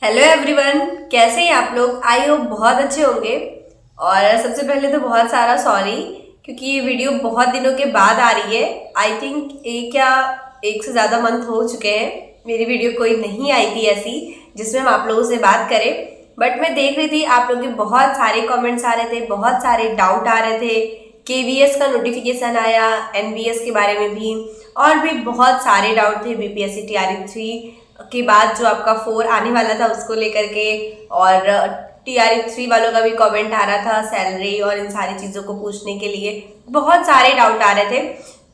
Hello everyone, कैसे हैं आप लोग। आई होप बहुत अच्छे होंगे। और सबसे पहले तो बहुत सारा सॉरी, क्योंकि ये वीडियो बहुत दिनों के बाद आ रही है। आई थिंक एक या एक से ज़्यादा मंथ हो चुके हैं मेरी वीडियो कोई नहीं आई थी ऐसी जिसमें हम आप लोगों से बात करें। बट मैं देख रही थी आप लोगों के बहुत सारे कमेंट्स आ रहे थे, बहुत सारे डाउट आ रहे थे। केवीएस का नोटिफिकेशन आया, एनवीएस के बारे में भी, और भी बहुत सारे डाउट थे। बीपीएससी टीआरई 3 के बाद जो आपका 4 आने वाला था उसको लेकर के, और टीआरई 3 वालों का भी कमेंट आ रहा था सैलरी और इन सारी चीज़ों को पूछने के लिए। बहुत सारे डाउट आ रहे थे।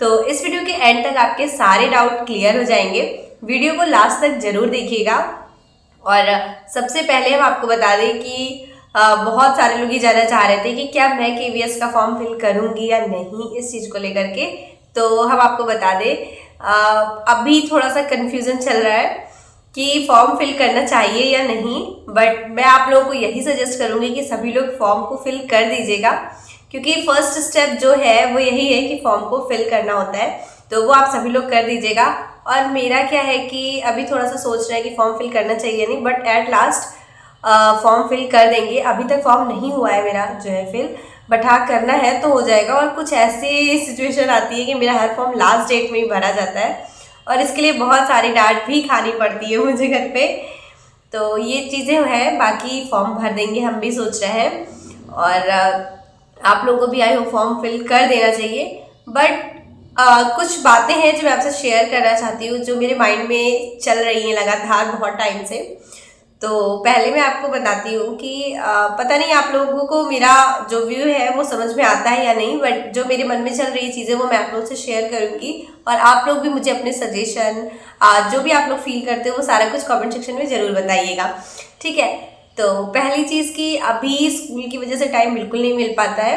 तो इस वीडियो के एंड तक आपके सारे डाउट क्लियर हो जाएंगे। वीडियो को लास्ट तक जरूर देखिएगा। और सबसे पहले हम आपको बता दें कि बहुत सारे लोग ये जानना चाह रहे थे कि क्या मैं केवीएस का फॉर्म फिल करूंगी या नहीं, इस चीज़ को लेकर के। तो हम आपको बता दें, अभी थोड़ा सा कन्फ्यूजन चल रहा है कि फॉर्म फिल करना चाहिए या नहीं। बट मैं आप लोगों को यही सजेस्ट करूंगी कि सभी लोग फॉर्म को फिल कर दीजिएगा, क्योंकि फर्स्ट स्टेप जो है वो यही है कि फॉर्म को फिल करना होता है। तो वो आप सभी लोग कर दीजिएगा। और मेरा क्या है कि अभी थोड़ा सा सोच रहे हैं कि फॉर्म फिल करना चाहिए नहीं, but at last form fill कर देंगे। अभी तक फॉर्म नहीं हुआ है मेरा जो है फिल, बट हाँ करना है तो हो जाएगा। और कुछ ऐसी सिचुएशन आती है कि मेरा हर फॉर्म लास्ट डेट में ही भरा जाता है, और इसके लिए बहुत सारी डांट भी खानी पड़ती है मुझे घर पे। तो ये चीज़ें हैं, बाकी फॉर्म भर देंगे हम भी सोच रहे हैं। और आप लोगों को भी आई हो फॉर्म फिल कर देना चाहिए। बट कुछ बातें हैं जो मैं आपसे शेयर करना चाहती हूँ, जो मेरे माइंड में चल रही हैं लगातार बहुत टाइम से। तो पहले मैं आपको बताती हूँ कि पता नहीं आप लोगों को मेरा जो व्यू है वो समझ में आता है या नहीं, बट जो मेरे मन में चल रही चीज़ें वो मैं आप लोगों से शेयर करूँगी। और आप लोग भी मुझे अपने सजेशन, जो भी आप लोग फील करते हो वो सारा कुछ कमेंट सेक्शन में ज़रूर बताइएगा, ठीक है। तो पहली चीज़ कि अभी स्कूल की वजह से टाइम बिल्कुल नहीं मिल पाता है,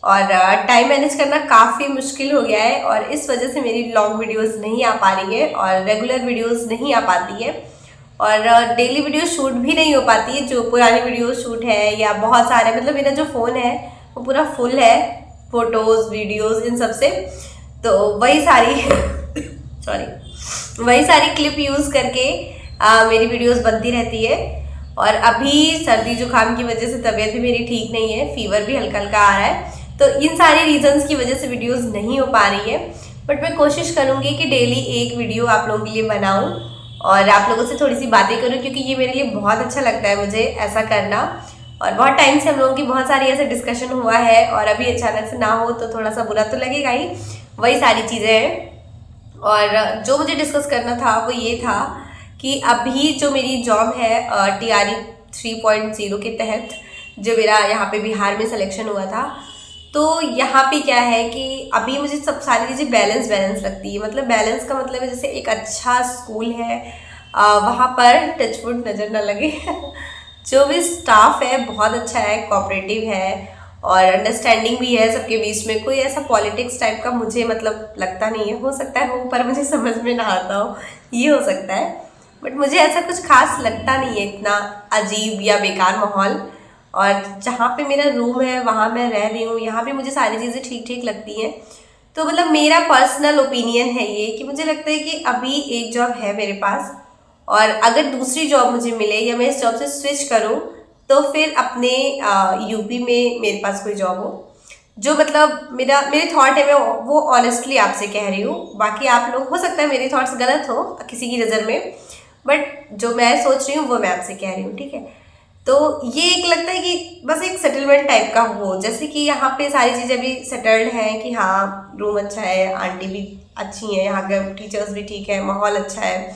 और टाइम मैनेज करना काफ़ी मुश्किल हो गया है। और इस वजह से मेरी लॉन्ग वीडियोस नहीं आ पा रही है और रेगुलर वीडियोस नहीं आ पाती है, और डेली वीडियो शूट भी नहीं हो पाती है। जो पुरानी वीडियो शूट है या बहुत सारे, मतलब मेरा जो फ़ोन है वो पूरा फुल है फोटोज़ वीडियोज़ इन सब से। तो वही सारी सॉरी, वही सारी क्लिप यूज़ करके मेरी वीडियोस बनती रहती है। और अभी सर्दी जुकाम की वजह से तबीयत भी मेरी ठीक नहीं है, फीवर भी हल्का हल्का आ रहा है। तो इन सारी रीजंस की वजह से वीडियोस नहीं हो पा रही है। बट मैं कोशिश करूँगी कि डेली एक वीडियो आप लोगों के लिए बनाऊँ और आप लोगों से थोड़ी सी बातें करूँ, क्योंकि ये मेरे लिए बहुत अच्छा लगता है मुझे ऐसा करना। और बहुत टाइम से हम लोगों की बहुत सारी ऐसे डिस्कशन हुआ है, और अभी अचानक से ना हो तो थोड़ा सा बुरा तो लगेगा ही। वही सारी चीज़ें हैं। और जो मुझे डिस्कस करना था वो ये था कि अभी जो मेरी जॉब है टीआरई 3.0 के तहत, जो मेरा यहाँ पे बिहार में सिलेक्शन हुआ था, तो यहाँ पे क्या है कि अभी मुझे सब सारी चीज़ें बैलेंस बैलेंस लगती है। मतलब बैलेंस का मतलब है जैसे एक अच्छा स्कूल है, वहाँ पर टचवुड नज़र ना लगे जो भी स्टाफ है बहुत अच्छा है, कोऑपरेटिव है, और अंडरस्टैंडिंग भी है सबके बीच में। कोई ऐसा पॉलिटिक्स टाइप का मुझे मतलब लगता नहीं है। हो सकता है हो, पर मुझे समझ में ना आता हो, ये हो सकता है। बट मुझे ऐसा कुछ खास लगता नहीं है, इतना अजीब या बेकार माहौल। और जहाँ पे मेरा रूम है वहाँ मैं रह रही हूँ, यहाँ भी मुझे सारी चीज़ें ठीक ठीक लगती हैं। तो मतलब मेरा पर्सनल ओपिनियन है ये कि मुझे लगता है कि अभी एक जॉब है मेरे पास, और अगर दूसरी जॉब मुझे मिले या मैं इस जॉब से स्विच करूँ, तो फिर अपने यूपी में मेरे पास कोई जॉब हो जो, मतलब मेरे थॉट है, मैं वो ऑनेस्टली आपसे कह रही हूँ। बाकी आप लोग, हो सकता है मेरे थॉट्स गलत हो किसी की नज़र में, बट जो मैं सोच रही हूँ वो मैं आपसे कह रही हूँ, ठीक है। तो ये एक लगता है कि बस एक सेटलमेंट टाइप का हो, जैसे कि यहाँ पे सारी चीज़ें भी सेटल्ड हैं कि हाँ रूम अच्छा है, आंटी भी अच्छी हैं, यहाँ के टीचर्स भी ठीक है, माहौल अच्छा है,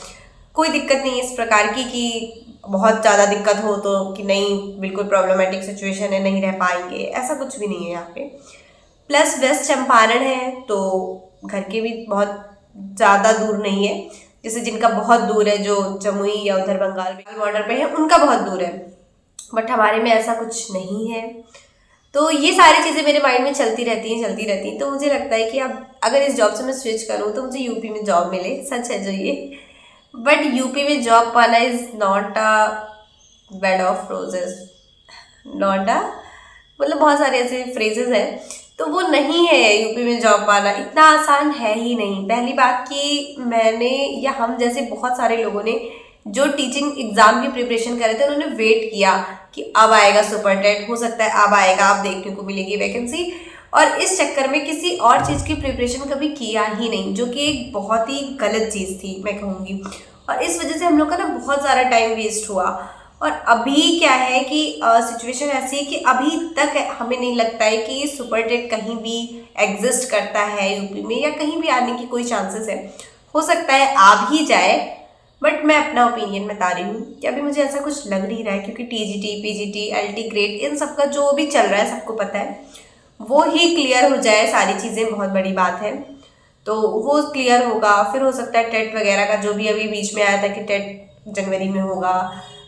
कोई दिक्कत नहीं है इस प्रकार की कि बहुत ज़्यादा दिक्कत हो तो कि नहीं बिल्कुल प्रॉब्लमेटिक सिचुएशन है, नहीं रह पाएंगे, ऐसा कुछ भी नहीं है यहाँ पे। प्लस वेस्ट चंपारण है, तो घर के भी बहुत ज़्यादा दूर नहीं है। जैसे जिनका बहुत दूर है, जो जमुई या उधर बंगाल बॉर्डर पे है, उनका बहुत दूर है, बट हमारे में ऐसा कुछ नहीं है। तो ये सारी चीज़ें मेरे माइंड में चलती रहती हैं चलती रहती हैं। तो मुझे लगता है कि अब अगर इस जॉब से मैं स्विच करूँ तो मुझे यूपी में जॉब मिले, सच है जो ये। बट यूपी में जॉब पाना is not a bed of roses, not a, मतलब बहुत सारे ऐसे फ्रेजेस हैं, तो वो नहीं है। यूपी में जॉब पाना इतना आसान है ही नहीं। पहली बात कि मैंने या हम जैसे बहुत सारे लोगों ने जो टीचिंग एग्जाम की प्रिपरेशन कर रहे थे उन्होंने वेट किया कि अब आएगा सुपर टेट, हो सकता है अब आएगा, अब देखने को मिलेगी वैकेंसी, और इस चक्कर में किसी और चीज़ की प्रिपरेशन कभी किया ही नहीं, जो कि एक बहुत ही गलत चीज़ थी मैं कहूँगी। और इस वजह से हम लोग का ना बहुत सारा टाइम वेस्ट हुआ। और अभी क्या है कि सिचुएशन ऐसी है कि अभी तक हमें नहीं लगता है कि सुपर टेट कहीं भी एग्जिस्ट करता है यूपी में, या कहीं भी आने की कोई चांसेस है। हो सकता है आ भी जाए, बट मैं अपना ओपिनियन बता रही हूँ कि अभी मुझे ऐसा कुछ लग नहीं रहा है, क्योंकि टीजीटी, पीजीटी, एलटी ग्रेड, इन सब का जो भी चल रहा है सबको पता है, वो ही क्लियर हो जाए सारी चीज़ें, बहुत बड़ी बात है। तो वो क्लियर होगा, फिर हो सकता है टेट वगैरह का जो भी अभी बीच में आया था कि टेट जनवरी में होगा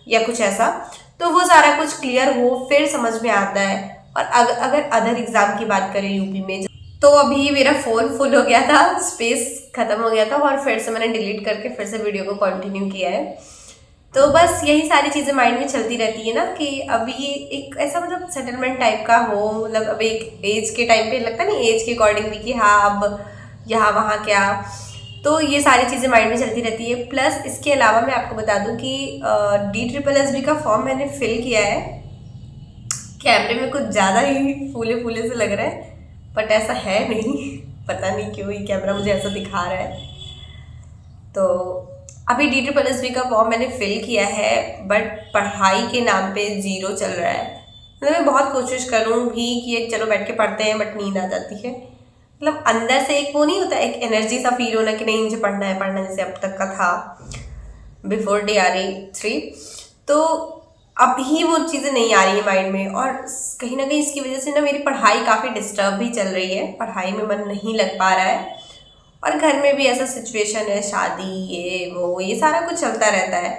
या कुछ ऐसा, तो वो सारा कुछ क्लियर हो फिर समझ में आता है। और अगर अदर एग्जाम की बात करें यूपी में, तो अभी मेरा फ़ोन फुल हो गया था, स्पेस खत्म हो गया था, और फिर से मैंने डिलीट करके फिर से वीडियो को कंटिन्यू किया है। तो बस यही सारी चीज़ें माइंड में चलती रहती है ना, कि अभी एक ऐसा मतलब सेटलमेंट टाइप का हो, मतलब अब एक एज के टाइम पे लगता नहीं, एज के अकॉर्डिंग भी कि हाँ अब यहाँ वहाँ क्या, तो ये सारी चीज़ें माइंड में चलती रहती है। प्लस इसके अलावा मैं आपको बता दूं कि DSSB का फॉर्म मैंने फिल किया है। कैमरे में कुछ ज़्यादा ही फूले फूले से लग रहा है, बट ऐसा है नहीं पता नहीं क्यों ये कैमरा मुझे ऐसा दिखा रहा है। तो अभी DSSB का फॉर्म मैंने फिल किया है, बट पढ़ाई के नाम पे 0 चल रहा है। मतलब मैं बहुत कोशिश करूँ भी कि चलो बैठ के पढ़ते हैं, बट नींद आ जाती है। मतलब अंदर से एक वो नहीं होता, एक एनर्जी सा फील होना कि नहीं मुझे पढ़ना है पढ़ना, जैसे अब तक का था बिफोर DRE 3। तो अभी वो चीज़ें नहीं आ रही है माइंड में, और कहीं ना कहीं इसकी वजह से ना मेरी पढ़ाई काफ़ी डिस्टर्ब भी चल रही है, पढ़ाई में मन नहीं लग पा रहा है। और घर में भी ऐसा सिचुएशन है, शादी ये सारा कुछ चलता रहता है।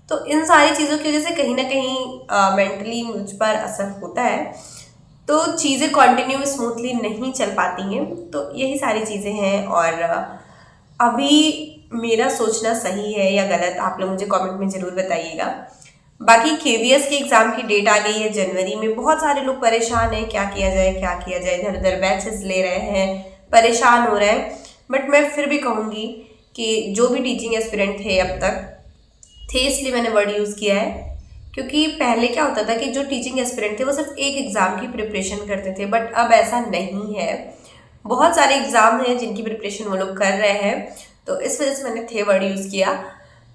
तो इन सारी चीज़ों की वजह से कहीं ना कहीं मेंटली मुझ पर असर होता है, तो चीज़ें कंटिन्यू स्मूथली नहीं चल पाती हैं। तो यही सारी चीज़ें हैं। और अभी मेरा सोचना सही है या गलत, आप लोग मुझे कमेंट में ज़रूर बताइएगा। बाकी KVS के एग्ज़ाम की डेट आ गई है जनवरी में। बहुत सारे लोग परेशान हैं, क्या किया जाए क्या किया जाए, इधर उधर बैचेस ले रहे हैं, परेशान हो रहे हैं। बट मैं फिर भी कहूँगी कि जो भी टीचिंग एस्पिरेंट थे अब तक थे, इसलिए मैंने वर्ड यूज़ किया है, क्योंकि पहले क्या होता था कि जो टीचिंग एस्पिरेंट थे वो सिर्फ एक एग्ज़ाम की प्रिपरेशन करते थे, बट अब ऐसा नहीं है। बहुत सारे एग्ज़ाम हैं जिनकी प्रिपरेशन वो लोग कर रहे हैं, तो इस वजह से मैंने थे वर्ड यूज़ किया।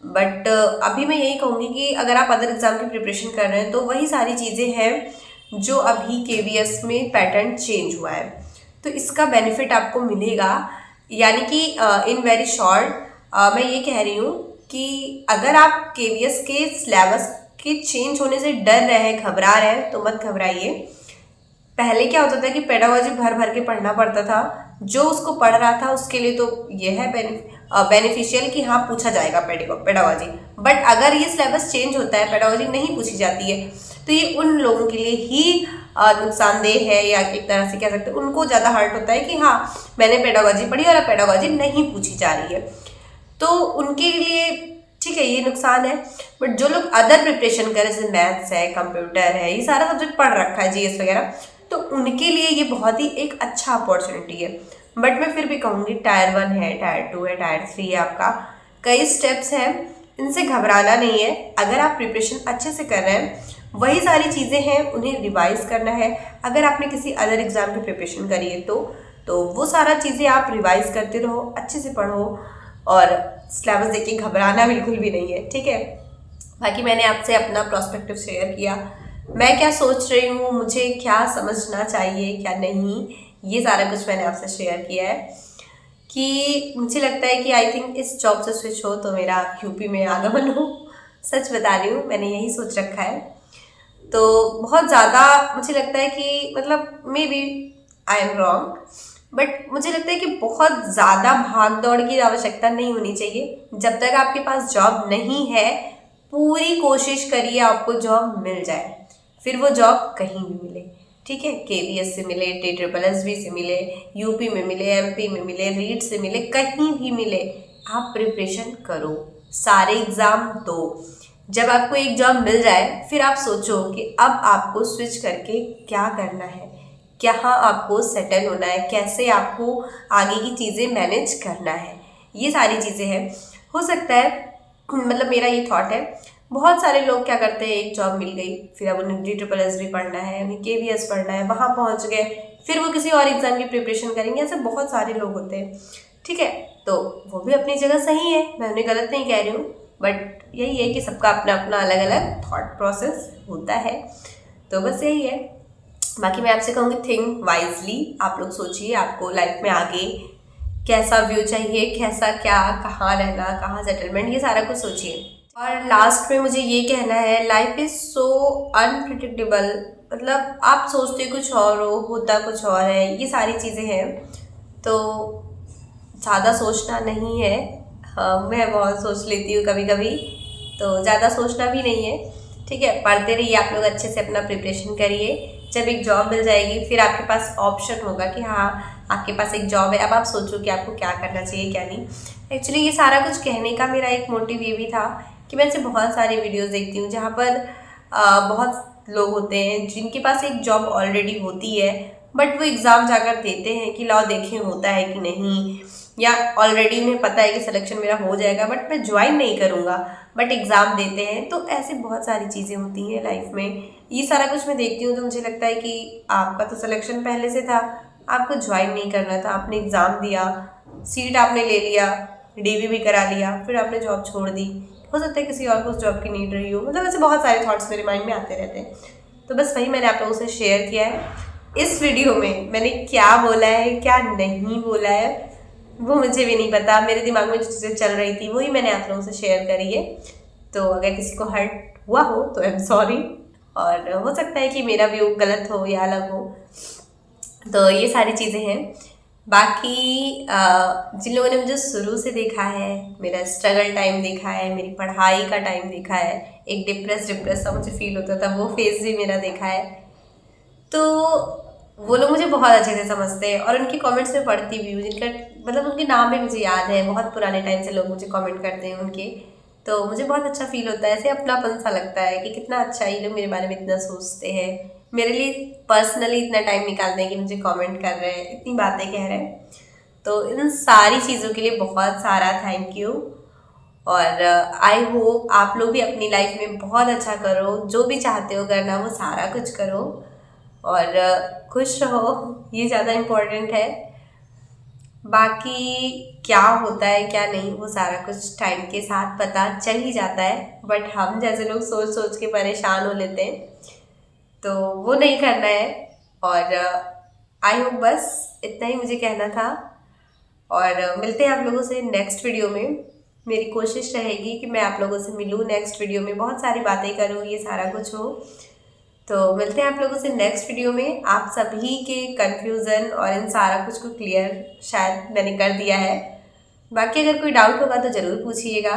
बट अभी मैं यही कहूँगी कि अगर आप अदर एग्ज़ाम की प्रिपरेशन कर रहे हैं तो वही सारी चीज़ें हैं जो अभी KVS में पैटर्न चेंज हुआ है, तो इसका बेनिफिट आपको मिलेगा। यानी कि इन वेरी शॉर्ट मैं ये कह रही हूँ कि अगर आप KVS के सिलेबस के चेंज होने से डर रहे हैं, घबरा रहे हैं, तो मत घबराइए। पहले क्या होता था कि पेडागोजी भर भर के पढ़ना पड़ता था, जो उसको पढ़ रहा था उसके लिए तो यह है बेनिफिशियल कि हाँ पूछा जाएगा पेडागोजी। बट अगर ये सिलेबस चेंज होता है, पेडागोजी नहीं पूछी जाती है, तो ये उन लोगों के लिए ही नुकसानदेह है, या एक तरह से कह सकते हैं उनको ज़्यादा हर्ट होता है कि हाँ मैंने पेडागोजी पढ़ी और अब पेडागोजी नहीं पूछी जा रही है, तो उनके लिए ठीक है ये नुकसान है। बट जो लोग अदर प्रिपरेशन करें, जैसे मैथ्स है, कंप्यूटर है, ये सारा सब्जेक्ट पढ़ रखा है, GS वगैरह, तो उनके लिए ये बहुत ही एक अच्छा अपॉर्चुनिटी है। बट मैं फिर भी कहूँगी टायर 1 है, टायर 2 है, टायर 3 है, आपका कई स्टेप्स हैं, इनसे घबराना नहीं है। अगर आप प्रिपरेशन अच्छे से कर रहे हैं, वही सारी चीज़ें हैं, उन्हें रिवाइज करना है। अगर आपने किसी अदर एग्जाम की प्रिपरेशन करी है तो वो सारा चीज़ें आप रिवाइज करते रहो, अच्छे से पढ़ो, और सिलेबस देख के घबराना बिल्कुल भी नहीं है, ठीक है। बाकी मैंने आपसे अपना प्रोस्पेक्टिव शेयर किया, मैं क्या सोच रही हूँ, मुझे क्या समझना चाहिए क्या नहीं, ये सारा कुछ मैंने आपसे शेयर किया है। कि मुझे लगता है कि आई थिंक इस जॉब से स्विच हो तो मेरा यूपी में आगमन हो, सच बता रही हूँ, मैंने यही सोच रखा है। तो बहुत ज़्यादा मुझे लगता है कि मतलब may be I am wrong, but मुझे लगता है कि बहुत ज़्यादा भाग दौड़ की आवश्यकता नहीं होनी चाहिए। जब तक आपके पास जॉब नहीं है, पूरी कोशिश करिए आपको जॉब मिल जाए, फिर वो जॉब कहीं भी मिले, ठीक है, KVS से मिले, DSSB से मिले, यूपी में मिले, MP में मिले, रीट से मिले, कहीं भी मिले, आप प्रिपरेशन करो, सारे एग्ज़ाम दो। जब आपको एक जॉब मिल जाए, फिर आप सोचो कि अब आपको स्विच करके क्या करना है, कहाँ आपको सेटल होना है, कैसे आपको आगे की चीज़ें मैनेज करना है, ये सारी चीज़ें हैं। हो सकता है मतलब मेरा ये थॉट है। बहुत सारे लोग क्या करते हैं, एक जॉब मिल गई, फिर अब उन्हें DSSS भी पढ़ना है, उन्हें KVS पढ़ना है, वहाँ पहुँच गए, फिर वो किसी और एग्ज़ाम की प्रिपरेशन करेंगे। ऐसे बहुत सारे लोग होते हैं, ठीक है। तो वो भी अपनी जगह सही है, मैं उन्हें गलत नहीं कह रही हूँ, बट यही है कि सबका अपना अपना अलग अलग थॉट प्रोसेस होता है। तो बस यही है। बाकी मैं आपसे कहूँगी, थिंक वाइजली, आप लोग सोचिए आपको लाइफ में आगे कैसा व्यू चाहिए, कैसा क्या, कहाँ रहना, कहाँ सेटलमेंट, ये सारा कुछ सोचिए। और लास्ट में मुझे ये कहना है, लाइफ इज़ सो अनप्रिडिक्टेबल। मतलब आप सोचते कुछ और हो, होता कुछ और है, ये सारी चीज़ें हैं। तो ज़्यादा सोचना नहीं है। हाँ, मैं बहुत सोच लेती हूँ कभी कभी, तो ज़्यादा सोचना भी नहीं है, ठीक है। पढ़ते रहिए आप लोग, अच्छे से अपना प्रिपरेशन करिए। जब एक जॉब मिल जाएगी, फिर आपके पास ऑप्शन होगा कि हाँ, आपके पास एक जॉब है, अब आप सोचो कि आपको क्या करना चाहिए क्या नहीं। एक्चुअली ये सारा कुछ कहने का मेरा एक मोटिव ये भी था कि मैं ऐसे बहुत सारी वीडियोस देखती हूँ जहाँ पर बहुत लोग होते हैं जिनके पास एक जॉब ऑलरेडी होती है, बट वो एग्ज़ाम जाकर देते हैं कि लाओ देखें होता है कि नहीं, या ऑलरेडी उन्हें पता है कि सिलेक्शन मेरा हो जाएगा बट मैं ज्वाइन नहीं करूँगा, बट एग्ज़ाम देते हैं। तो ऐसे बहुत सारी चीज़ें होती हैं लाइफ में। ये सारा कुछ मैं देखती हूँ तो मुझे लगता है कि आपका तो सिलेक्शन पहले से था, आपको ज्वाइन नहीं करना था, आपने एग्ज़ाम दिया, सीट आपने ले लिया, DV भी करा लिया, फिर आपने जॉब छोड़ दी। हो सकता है किसी और को उस जॉब की नीड रही हो। मतलब ऐसे बहुत सारे थॉट्स मेरे माइंड में आते रहते हैं। तो बस वही मैंने आप लोगों से शेयर किया है। इस वीडियो में मैंने क्या बोला है क्या नहीं बोला है वो मुझे भी नहीं पता, मेरे दिमाग में जो चीज़ें चल रही थी वही मैंने आप लोगों से शेयर करी है। तो अगर किसी को हर्ट हुआ हो तो आई एम सॉरी, और हो सकता है कि मेरा व्यू गलत हो या अलग हो। तो ये सारी चीज़ें हैं। बाकी जिन लोगों ने मुझे शुरू से देखा है, मेरा स्ट्रगल टाइम देखा है, मेरी पढ़ाई का टाइम देखा है, एक डिप्रेस सा मुझे फील होता था वो फेज़ भी मेरा देखा है, तो वो लोग मुझे बहुत अच्छे से समझते हैं। और उनकी कमेंट्स में पढ़ती भी हूँ, जिनका मतलब उनके नाम भी मुझे याद है, बहुत पुराने टाइम से लोग मुझे कमेंट करते हैं उनके। तो मुझे बहुत अच्छा फील होता है, ऐसे अपनापन सा लगता है कि कितना अच्छा ये लोग मेरे बारे में इतना सोचते हैं, मेरे लिए पर्सनली इतना टाइम निकालते हैं कि मुझे कमेंट कर रहे हैं, इतनी बातें कह रहे हैं। तो इन सारी चीज़ों के लिए बहुत सारा थैंक यू। और आई होप आप लोग भी अपनी लाइफ में बहुत अच्छा करो, जो भी चाहते हो करना वो सारा कुछ करो, और खुश रहो, ये ज़्यादा इम्पोर्टेंट है। बाकी क्या होता है क्या नहीं वो सारा कुछ टाइम के साथ पता चल ही जाता है, बट हम जैसे लोग सोच सोच के परेशान हो लेते हैं, तो वो नहीं करना है। और आई होप बस इतना ही मुझे कहना था। और मिलते हैं आप लोगों से नेक्स्ट वीडियो में। मेरी कोशिश रहेगी कि मैं आप लोगों से मिलूँ नेक्स्ट वीडियो में, बहुत सारी बातें करूँ, ये सारा कुछ हो। तो मिलते हैं आप लोगों से नेक्स्ट वीडियो में। आप सभी के कन्फ्यूज़न और इन सारा कुछ को क्लियर शायद मैंने कर दिया है। बाकी अगर कोई डाउट होगा तो ज़रूर पूछिएगा।